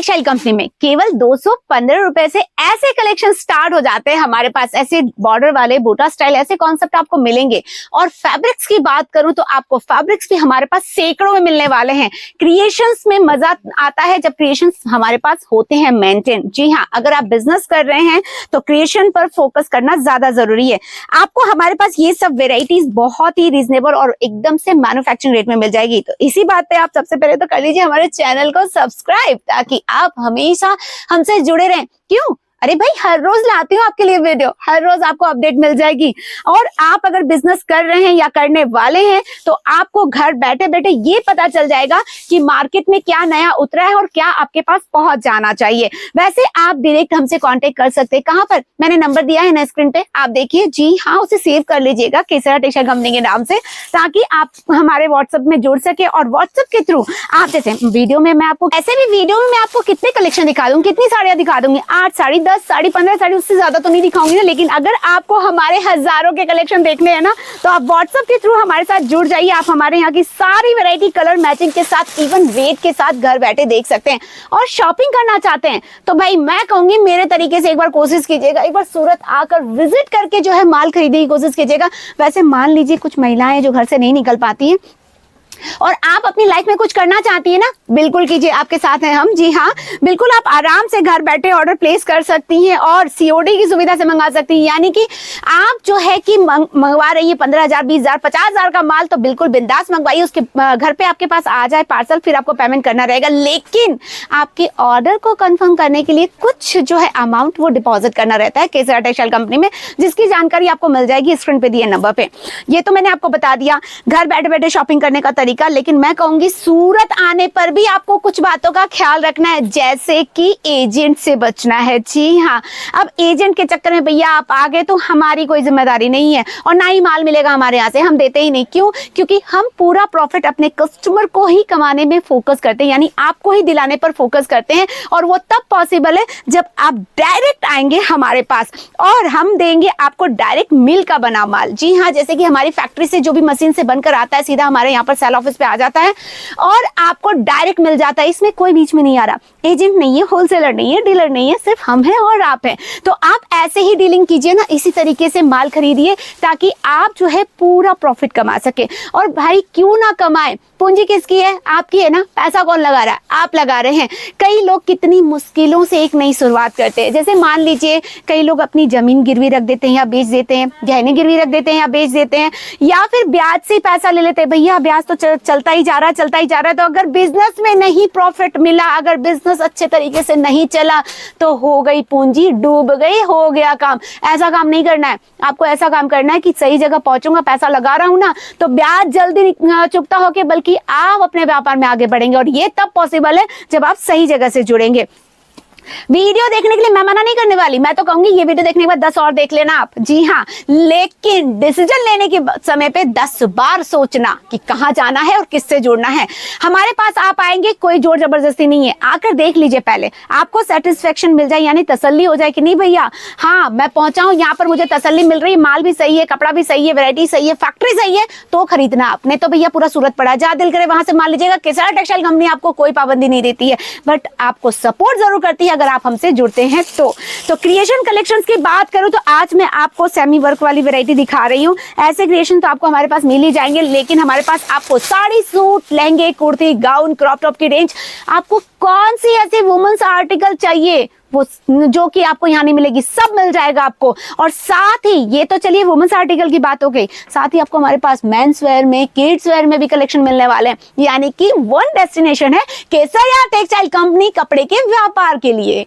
Textile company में केवल 215 रुपए से ऐसे कलेक्शन स्टार्ट हो जाते हैं हमारे पास। ऐसे बॉर्डर वाले बूटा स्टाइल ऐसे कॉन्सेप्ट आपको मिलेंगे। और फैब्रिक्स की बात करूं तो आपको फैब्रिक्स भी हमारे पास सैकड़ों में मिलने वाले हैं। क्रिएशंस में मजा आता है जब क्रिएशंस हमारे पास होते हैं मेंटेन। जी हाँ, अगर आप बिजनेस कर रहे हैं तो क्रिएशन पर फोकस करना ज्यादा जरूरी है। आपको हमारे पास ये सब वेराइटीज बहुत ही रीजनेबल और एकदम से मैन्युफैक्चरिंग रेट में मिल जाएगी। तो इसी बात पे आप सबसे पहले तो कर लीजिए हमारे चैनल को सब्सक्राइब, ताकि आप हमेशा हमसे जुड़े रहें। क्यों? अरे भाई, हर रोज लाती हूँ आपके लिए वीडियो, हर रोज आपको अपडेट मिल जाएगी। और आप अगर बिजनेस कर रहे हैं या करने वाले हैं तो आपको घर बैठे बैठे ये पता चल जाएगा कि मार्केट में क्या नया उतरा है और क्या आपके पास पहुंच जाना चाहिए। वैसे आप डायरेक्ट हमसे कांटेक्ट कर सकते हैं। कहां पर? मैंने नंबर दिया है ना स्क्रीन पे, आप देखिए। जी हाँ, उसे सेव कर लीजिएगा केसरा टेक्सटाइल कंपनी के नाम से, ताकि आप हमारे व्हाट्सएप में जुड़ सके। और व्हाट्सएप के थ्रू आप जैसे वीडियो में मैं आपको ऐसे भी वीडियो में मैं आपको कितने कलेक्शन दिखा दूंगी, कितनी साड़ियां दिखा दूंगी, 8 साड़ी, 10 साड़ी, 15 साड़ी, उससे ज्यादा तो नहीं दिखाऊंगी ना। लेकिन अगर आपको हमारे हजारों के कलेक्शन देखने हैं ना, तो आप व्हाट्सएप के थ्रू हमारे साथ जुड़ जाइए। आप हमारे यहाँ की सारी वैरायटी कलर मैचिंग के साथ, इवन वेट के साथ घर बैठे देख सकते हैं। और शॉपिंग करना चाहते हैं तो भाई मैं कहूंगी मेरे तरीके से एक बार कोशिश कीजिएगा, एक बार सूरत आकर विजिट करके जो है माल खरीदने की कोशिश कीजिएगा। वैसे मान लीजिए कुछ महिलाएं जो घर से नहीं निकल पाती हैं और आप अपनी लाइफ में कुछ करना चाहती है ना, बिल्कुल कीजिए, आपके साथ हैं हम। जी हाँ, बिल्कुल आप आराम से घर बैठे ऑर्डर प्लेस कर सकती हैं और सीओडी की सुविधा से मंगा सकती हैं। यानी कि आप जो है कि मंगवा रही है 15,000, 20,000, 50,000 का माल, तो बिल्कुल बिंदास मंगवाइए। उसके घर पे आपके पास आ जाए पार्सल, फिर आपको पेमेंट करना रहेगा। लेकिन आपके ऑर्डर को कंफर्म करने के लिए कुछ जो है अमाउंट वो डिपॉजिट करना रहता है केसरा टेक्सटाइल कंपनी में, जिसकी जानकारी आपको मिल जाएगी स्क्रीन पे दिए नंबर पे। ये तो मैंने आपको बता दिया घर बैठे बैठे शॉपिंग करने का तरीका। लेकिन मैं कहूंगी सूरत आने पर भी आपको कुछ बातों का ख्याल रखना है, जैसे कि एजेंट से बचना है। जी हाँ, अब एजेंट के चक्कर में भैया आप आ गए तो हमारी कोई जिम्मेदारी नहीं है और ना ही माल मिलेगा हमारे यहाँ से, हम देते ही नहीं। क्यों? क्योंकि हम पूरा प्रॉफिट अपने कस्टमर को ही कमाने में फोकस करते हैं, यानी आपको ही दिलाने पर फोकस करते हैं। और वो तब पॉसिबल है जब आप डायरेक्ट आएंगे हमारे पास और हम देंगे आपको डायरेक्ट मिल का बना माल। जी हाँ, जैसे कि हमारी फैक्ट्री से जो भी मशीन से बनकर आता है सीधा हमारे यहाँ पर सेल ऑफिस पे आ जाता है और आपको डायरेक्ट मिल जाता है। इसमें कोई बीच में नहीं आ रहा, एजेंट नहीं है, होलसेलर नहीं है, डीलर नहीं है, सिर्फ हम हैं और आप हैं। तो आप ऐसे ही डीलिंग कीजिए ना, इसी तरीके से माल खरीदिए ताकि आप जो है पूरा प्रॉफिट कमा सके। और भाई क्यों ना कमाए, पूंजी किसकी है? आपकी है ना। पैसा कौन लगा रहा है? आप लगा रहे हैं। कई लोग कितनी मुश्किलों से एक नई शुरुआत करते हैं। जैसे मान लीजिए कई लोग अपनी जमीन गिरवी रख देते हैं या बेच देते हैं, गहने गिरवी रख देते हैं या बेच देते हैं, या फिर ब्याज से पैसा ले लेते हैं। भैया ब्याज तो चलता ही जा रहा है, चलता ही जा रहा है। तो अगर बिजनेस में नहीं प्रॉफिट मिला, अगर बिजनेस अच्छे तरीके से नहीं चला, तो हो गई पूंजी, डूब गई, हो गया काम। ऐसा काम नहीं करना है आपको। ऐसा काम करना है कि सही जगह पहुंचूंगा, पैसा लगा रहा हूं ना, तो ब्याज जल्दी चुकता होके बल्कि आप अपने व्यापार में आगे बढ़ेंगे। और ये तब पॉसिबल है जब आप सही जगह से जुड़ेंगे। वीडियो देखने के लिए मैं मना नहीं करने वाली, मैं तो कहूंगी ये वीडियो देखने के बाद 10 और देख लेना आप। जी हाँ, लेकिन डिसीजन लेने के समय पे 10 बार सोचना कि कहां जाना है और किससे जुड़ना है। हमारे पास आप आएंगे, कोई जोर जबरदस्ती नहीं है, आकर देख लीजिए पहले, आपको सेटिस्फेक्शन मिल जाए, यानी तसल्ली हो जाए कि नहीं भैया हाँ मैं पहुंचा हूं, यहाँ पर मुझे तसल्ली मिल रही है, माल भी सही है, कपड़ा भी सही है, वैरायटी सही है, फैक्ट्री सही है, तो खरीदना आपने। तो भैया पूरा सूरत पड़ा, जहां दिल करे वहां से माल लीजिएगा। केसरा टेक्सटाइल कंपनी आपको कोई पाबंदी नहीं देती है, बट आपको सपोर्ट जरूर करती है अगर आप हमसे जुड़ते हैं तो क्रिएशन कलेक्शंस की बात करूं तो आज मैं आपको सेमी वर्क वाली वैरायटी दिखा रही हूं। ऐसे क्रिएशन तो आपको हमारे पास मिल ही जाएंगे, लेकिन हमारे पास आपको साड़ी, सूट, लहंगे, कुर्ती, गाउन, क्रॉप टॉप की रेंज, आपको कौन सी ऐसी वुमेन्स आर्टिकल चाहिए वो जो कि आपको यहाँ नहीं मिलेगी, सब मिल जाएगा आपको। और साथ ही ये तो चलिए वुमेन्स आर्टिकल की बात हो गई, साथ ही आपको हमारे पास मेंस वेयर में, किड्स वेयर में भी कलेक्शन मिलने वाले हैं। यानी कि वन डेस्टिनेशन है केसरिया टेक्सटाइल कंपनी कपड़े के व्यापार के लिए।